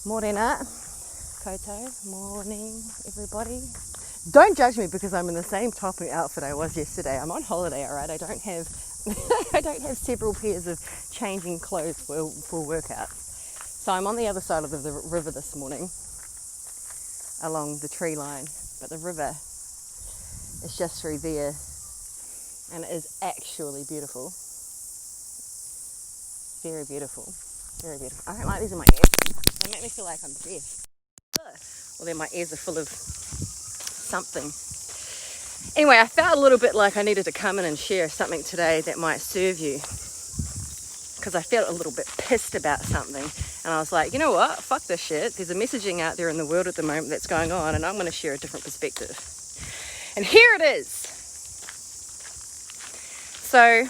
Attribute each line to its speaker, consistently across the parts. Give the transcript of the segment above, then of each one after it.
Speaker 1: Morena, Koto, morning everybody. Don't judge me because I'm in the same top outfit I was yesterday. I'm on holiday, alright? I don't have I don't have several pairs of changing clothes for workouts. So I'm on the other side of the river this morning along the tree line, but the river is just through there and it is actually beautiful. Very beautiful. Very beautiful. I don't like these in my ears. They make me feel like I'm deaf. Well, then my ears are full of something. Anyway, I felt a little bit like I needed to come in and share something today that might serve you, because I felt a little bit pissed about something, and I was like, you know what, fuck this shit. There's a messaging out there in the world at the moment that's going on, and I'm going to share a different perspective. And here it is. So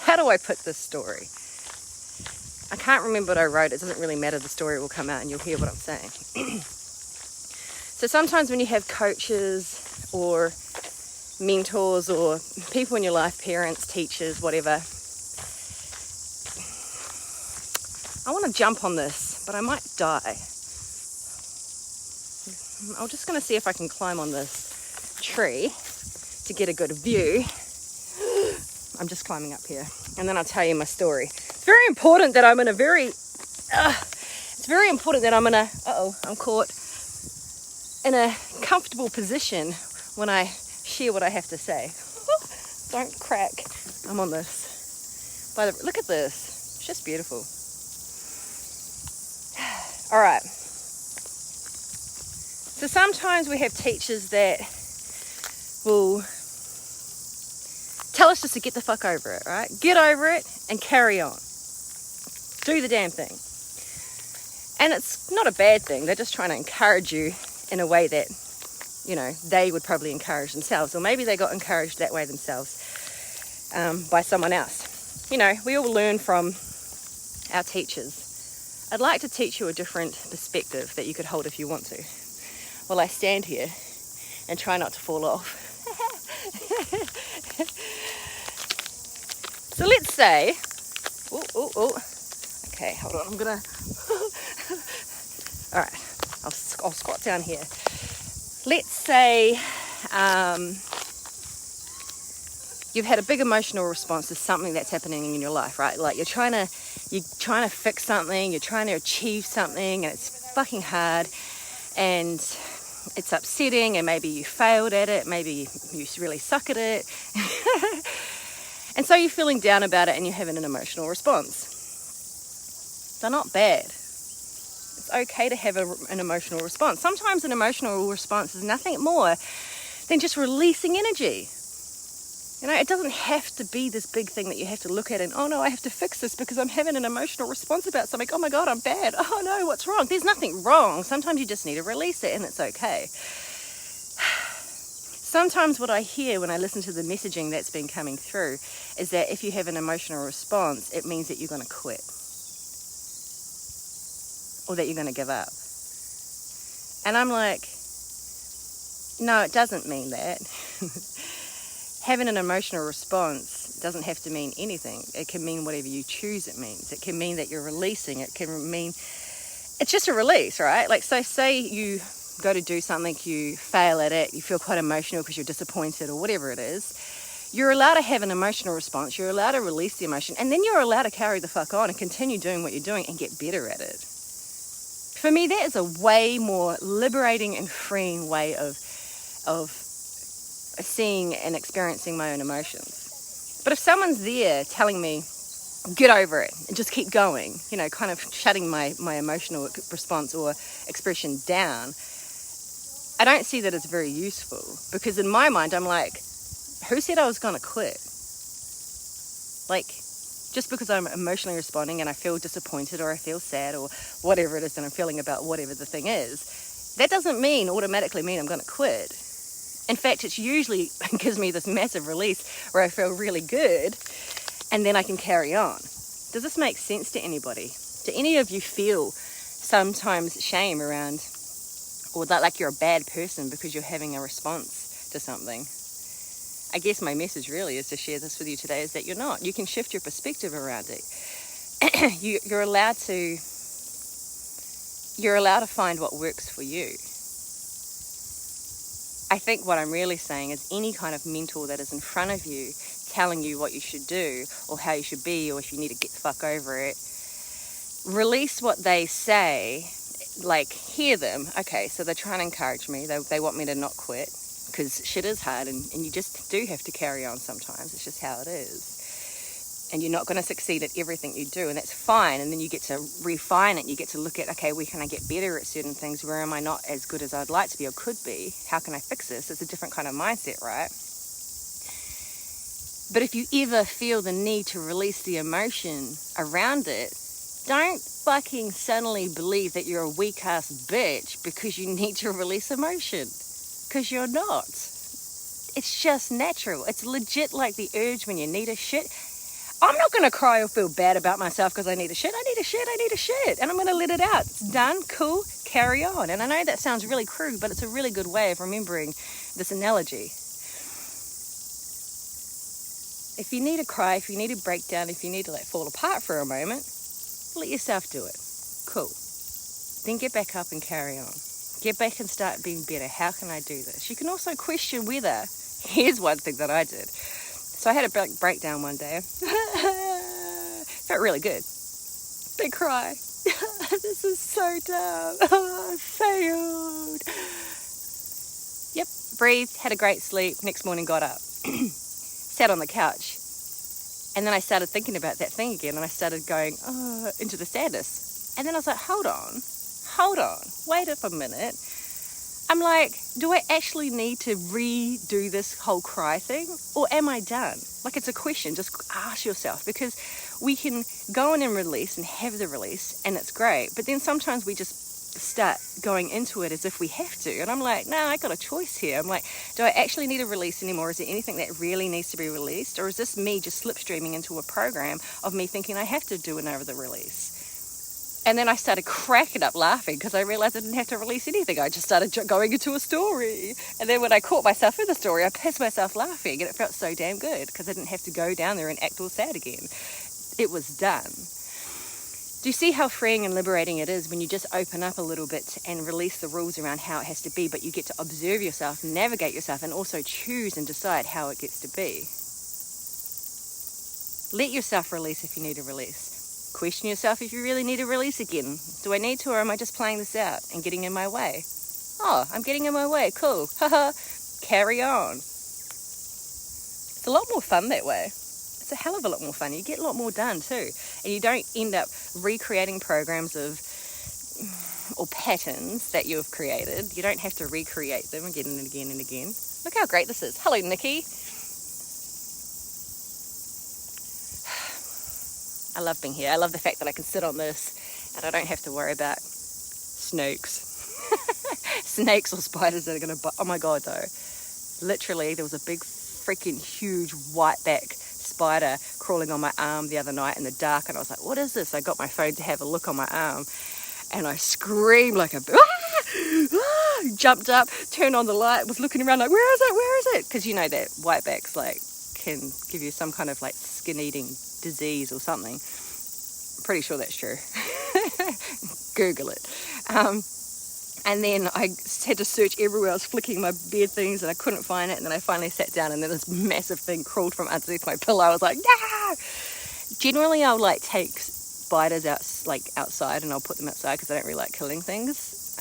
Speaker 1: how do I put this story? I can't remember what I wrote. It doesn't really matter. The story will come out and you'll hear what I'm saying. So sometimes when you have coaches or mentors or people in your life, parents, teachers, whatever, I want to jump on this, but I might die. I'm just going to see if I can climb on this tree to get a good view. I'm just climbing up here, and then I'll tell you my story. It's very important that I'm in a very, I'm caught in a comfortable position when I share what I have to say. Don't crack. I'm on this. Look at this. It's just beautiful. All right. So sometimes we have teachers that will tell us just to get the fuck over it, right? Get over it and carry on. Do the damn thing. And it's not a bad thing. They're just trying to encourage you in a way that, you know, they would probably encourage themselves. Or maybe they got encouraged that way themselves by someone else. You know, we all learn from our teachers. I'd like to teach you a different perspective that you could hold if you want to. While I stand here and try not to fall off. So let's say, okay, hold on, I'm gonna, all right, I'll squat down here. Let's say you've had a big emotional response to something that's happening in your life, right? Like you're trying to fix something, you're trying to achieve something, and it's fucking hard, and it's upsetting, and maybe you failed at it, maybe you really suck at it. And so you're feeling down about it and you're having an emotional response. They're not bad. It's okay to have an emotional response. Sometimes an emotional response is nothing more than just releasing energy. You know, it doesn't have to be this big thing that you have to look at and, oh no, I have to fix this because I'm having an emotional response about something. Oh my God, I'm bad. Oh no, what's wrong? There's nothing wrong. Sometimes you just need to release it and it's okay. Sometimes what I hear when I listen to the messaging that's been coming through is that if you have an emotional response, it means that you're going to quit or that you're going to give up. And I'm like, no, it doesn't mean that. Having an emotional response doesn't have to mean anything. It can mean whatever you choose it means. It can mean that you're releasing. It can mean, it's just a release, right? Like, so say you go to do something, you fail at it, you feel quite emotional because you're disappointed or whatever it is. You're allowed to have an emotional response. You're allowed to release the emotion, and then you're allowed to carry the fuck on and continue doing what you're doing and get better at it. For me, that is a way more liberating and freeing way of seeing and experiencing my own emotions. But if someone's there telling me, get over it and just keep going, you know, kind of shutting my emotional response or expression down, I don't see that as very useful, because in my mind, I'm like, who said I was going to quit? Like, just because I'm emotionally responding and I feel disappointed or I feel sad or whatever it is that I'm feeling about whatever the thing is, that doesn't automatically mean I'm going to quit. In fact, it usually gives me this massive release where I feel really good and then I can carry on. Does this make sense to anybody? Do any of you feel sometimes shame around, or that like you're a bad person because you're having a response to something? I guess my message really is to share this with you today, is that you're not. You can shift your perspective around it. you're allowed to find what works for you. I think what I'm really saying is any kind of mentor that is in front of you telling you what you should do or how you should be, or if you need to get the fuck over it, release what they say. Like, hear them. Okay, so they're trying to encourage me. They want me to not quit, because shit is hard, and you just do have to carry on sometimes. It's just how it is. And you're not going to succeed at everything you do, and that's fine. And then you get to refine it. You get to look at, okay, where can I get better at certain things? Where am I not as good as I'd like to be or could be? How can I fix this? It's a different kind of mindset, right? But if you ever feel the need to release the emotion around it, don't fucking suddenly believe that you're a weak-ass bitch because you need to release emotion. Because you're not. It's just natural. It's legit like the urge when you need a shit. I'm not going to cry or feel bad about myself because I need a shit. I need a shit. And I'm going to let it out. It's done. Cool. Carry on. And I know that sounds really crude, but it's a really good way of remembering this analogy. If you need to cry, if you need to break down, if you need to fall apart for a moment, let yourself do it. Cool. Then get back up and carry on. Get back and start being better. How can I do this? You can also question whether. Here's one thing that I did. So I had a breakdown one day. Felt really good. Big cry. This is so dumb. Oh, I failed. Yep. Breathed. Had a great sleep. Next morning got up. Sat on the couch. And then I started thinking about that thing again. And I started going into the sadness. And then I was like, hold on. Wait up a minute. I'm like, do I actually need to redo this whole cry thing? Or am I done? Like, it's a question. Just ask yourself, because we can go in and release and have the release, and it's great. But then sometimes we just start going into it as if we have to. And I'm like, no, I got a choice here. I'm like, do I actually need to release anymore? Is there anything that really needs to be released? Or is this me just slipstreaming into a program of me thinking I have to do another release? And then I started cracking up laughing because I realized I didn't have to release anything. I just started going into a story. And then when I caught myself in the story, I pissed myself laughing. And it felt so damn good because I didn't have to go down there and act all sad again. It was done. Do you see how freeing and liberating it is when you just open up a little bit and release the rules around how it has to be, but you get to observe yourself, navigate yourself, and also choose and decide how it gets to be? Let yourself release if you need to release. Question yourself if you really need to release again. Do I need to, or am I just playing this out and getting in my way? Oh, I'm getting in my way. Cool. Haha. Carry on. It's a lot more fun that way. It's a hell of a lot more fun. You get a lot more done too. And you don't end up recreating programs or patterns that you have created. You don't have to recreate them again and again and again. Look how great this is. Hello, Nikki. I love being here. I love the fact that I can sit on this and I don't have to worry about snakes. Snakes or spiders that are going to bite. Oh my God, though. Literally, there was a big freaking huge whiteback spider crawling on my arm the other night in the dark. And I was like, what is this? I got my phone to have a look on my arm. And I screamed like a... Jumped up, turned on the light, was looking around like, where is it? Because you know that whitebacks can give you some kind of skin-eating disease or something. I'm pretty sure that's true. Google it. And then I had to search everywhere. I was flicking my bed things and I couldn't find it. And then I finally sat down and then this massive thing crawled from underneath my pillow. I was like, no! Generally, I'll take spiders outside and I'll put them outside because I don't really like killing things.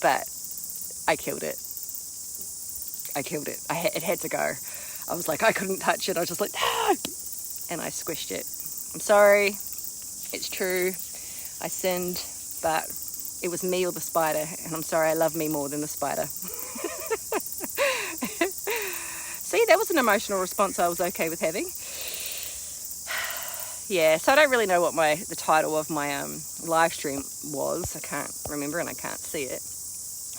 Speaker 1: But I killed it. It had to go. I was like, I couldn't touch it. I was just like, no! And I squished it. I'm sorry. It's true. I sinned, but it was me or the spider. And I'm sorry, I love me more than the spider. See, that was an emotional response I was okay with having. Yeah, so I don't really know what the title of my live stream was. I can't remember and I can't see it.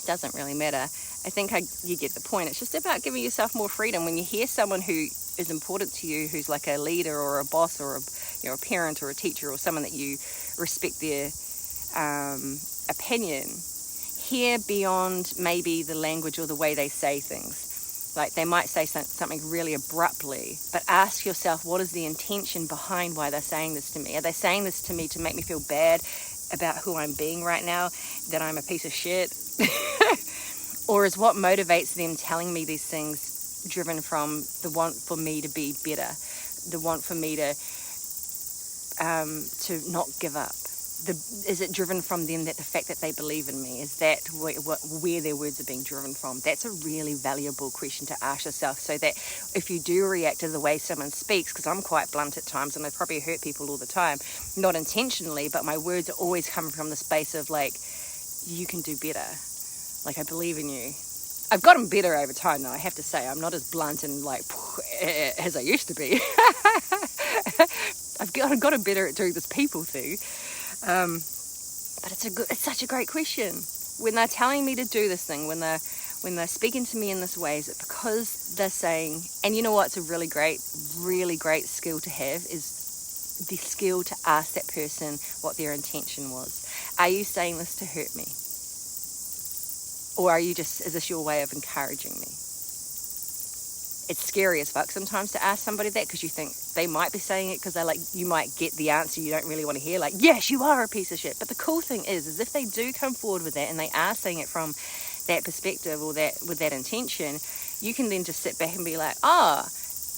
Speaker 1: It doesn't really matter. I think you get the point. It's just about giving yourself more freedom. When you hear someone who is important to you, who's like a leader or a boss or a parent or a teacher or someone that you respect their opinion, hear beyond maybe the language or the way they say things. Like they might say something really abruptly, but ask yourself, what is the intention behind why they're saying this to me? Are they saying this to me to make me feel bad about who I'm being right now, that I'm a piece of shit? Or is what motivates them telling me these things driven from the want for me to be better, the want for me to not give up? Is it driven from them, that the fact that they believe in me? Is that where their words are being driven from? That's a really valuable question to ask yourself, so that if you do react to the way someone speaks, because I'm quite blunt at times and I probably hurt people all the time, not intentionally, but my words are always coming from the space of like, you can do better. Like, I believe in you. I've gotten better over time, though, I have to say. I'm not as blunt and like as I used to be. I've gotten better at doing this people thing. But it's such a great question. When they're telling me to do this thing, when they're speaking to me in this way, is it because they're saying, and you know what's a really great skill to have, is the skill to ask that person what their intention was. Are you saying this to hurt me? Or is this your way of encouraging me? It's scary as fuck sometimes to ask somebody that, because you think they might be saying it because you might get the answer you don't really want to hear, like, yes, you are a piece of shit. But the cool thing is if they do come forward with that and they are saying it from that perspective or that with that intention, you can then just sit back and be like,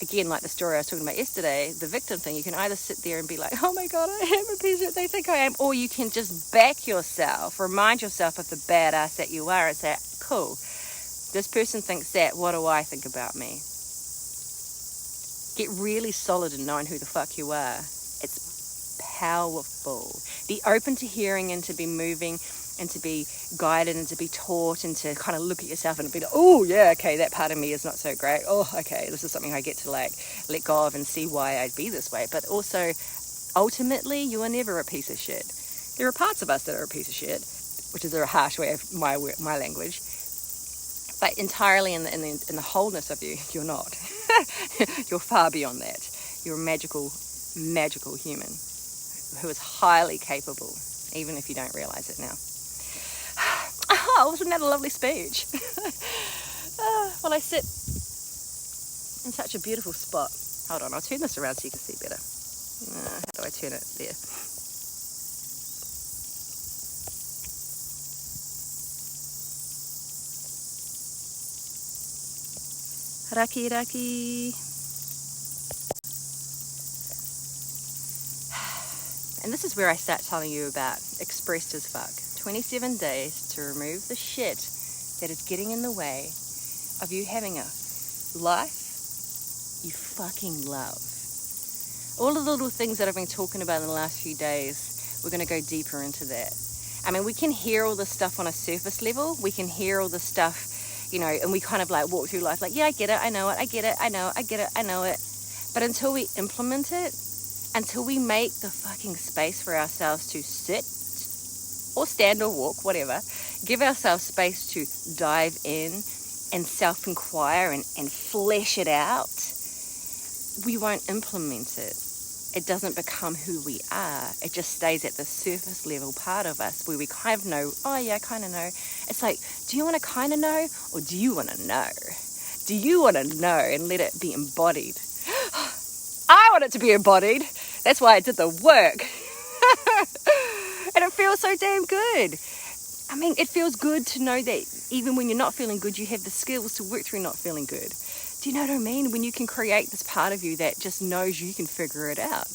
Speaker 1: again, like the story I was talking about yesterday, the victim thing, you can either sit there and be like, oh my God, I am a piece of shit, they think I am, or you can just back yourself, remind yourself of the badass that you are and say, cool, this person thinks that, what do I think about me? Get really solid in knowing who the fuck you are. It's powerful. Be open to hearing and to be moving and to be guided and to be taught and to kind of look at yourself and be like, oh yeah, okay, that part of me is not so great. Oh, okay, this is something I get to like let go of and see why I'd be this way. But also, ultimately, you are never a piece of shit. There are parts of us that are a piece of shit, which is a harsh way of my language. But entirely in the wholeness of you, you're not. You're far beyond that. You're a magical human who is highly capable, even if you don't realize it now. Wasn't that a lovely speech? Well, I sit in such a beautiful spot. Hold on, I'll turn this around so you can see better. How do I turn it? There. Raki. And this is where I start telling you about expressed as fuck. 27 days to remove the shit that is getting in the way of you having a life you fucking love. All of the little things that I've been talking about in the last few days, we're going to go deeper into that. I mean, we can hear all this stuff on a surface level. We can hear all this stuff, and we kind of like walk through life like, yeah, I get it, I know it, I get it, I know it. But until we implement it, until we make the fucking space for ourselves to sit or stand or walk, whatever, give ourselves space to dive in and self-inquire and flesh it out, we won't implement it. It doesn't become who we are. It just stays at the surface level part of us where we kind of know, oh yeah, I kind of know. It's like, do you want to kind of know or do you want to know? Do you want to know and let it be embodied? I want it to be embodied. That's why I did the work. And it feels so damn good. I mean, it feels good to know that even when you're not feeling good, you have the skills to work through not feeling good. Do you know what I mean? When you can create this part of you that just knows you can figure it out,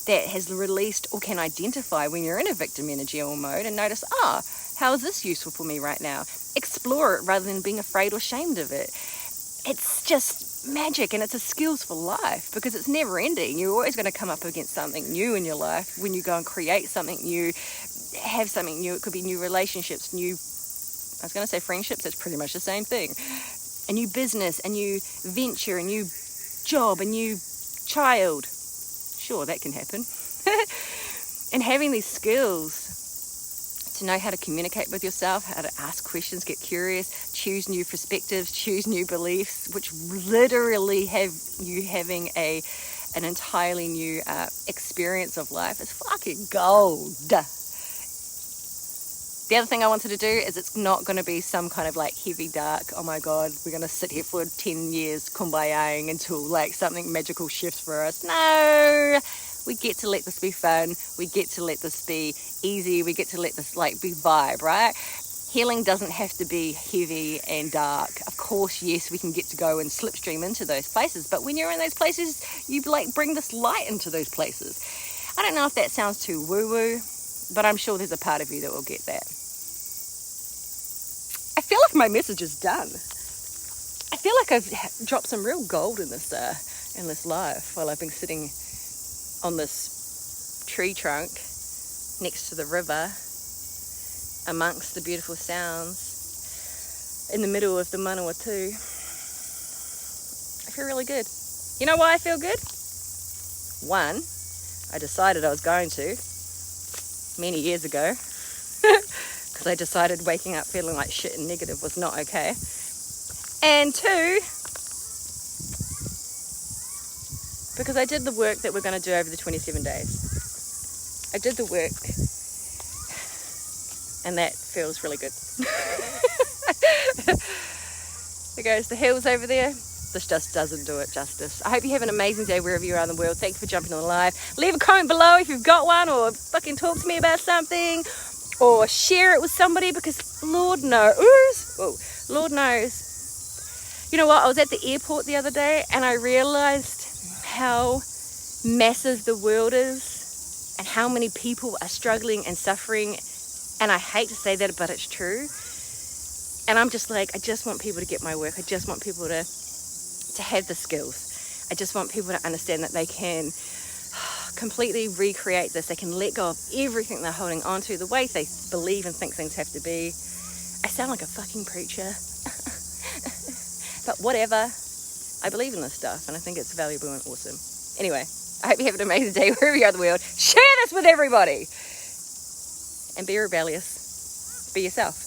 Speaker 1: that has released or can identify when you're in a victim energy or mode and notice, how is this useful for me right now? Explore it rather than being afraid or ashamed of it. It's just magic, and it's a skills for life because it's never ending. You're always going to come up against something new in your life when you go and create something new, have something new. It could be new relationships, I was going to say friendships, it's pretty much the same thing. A new business, a new venture, a new job, a new child. Sure, that can happen. And having these skills to know how to communicate with yourself, how to ask questions, get curious, choose new perspectives, choose new beliefs, which literally have you having an entirely new experience of life is fucking gold. The other thing I wanted to do is it's not going to be some kind of like heavy dark, oh my god, we're going to sit here for 10 years kumbayaing until like something magical shifts for us. No, we get to let this be fun. We get to let this be easy. We get to let this like be vibe, right? Healing doesn't have to be heavy and dark. Of course, yes, we can get to go and slipstream into those places, but when you're in those places, you like bring this light into those places. I don't know if that sounds too woo-woo, but I'm sure there's a part of you that will get that. I feel like my message is done. I feel like I've dropped some real gold in this live while I've been sitting on this tree trunk next to the river, amongst the beautiful sounds, in the middle of the Manawatu. I feel really good. You know why I feel good? One, I decided I was going to many years ago, because I decided waking up feeling like shit and negative was not okay. And two, because I did the work that we're going to do over the 27 days. I did the work, and that feels really good. There goes the hills over there. This just doesn't do it justice. I hope you have an amazing day wherever you are in the world. Thanks for jumping on the live. Leave a comment below if you've got one, or fucking talk to me about something, or share it with somebody, because Lord knows, Lord knows. You know what? I was at the airport the other day and I realized how massive the world is and how many people are struggling and suffering. And I hate to say that, but it's true. And I'm just like, I just want people to get my work. I just want people to have the skills. I just want people to understand that they can completely recreate this. They can let go of everything they're holding on to, the way they believe and think things have to be. I sound like a fucking preacher. But whatever. I believe in this stuff and I think it's valuable and awesome. Anyway, I hope you have an amazing day wherever you are in the world. Share this with everybody. And be rebellious. Be yourself.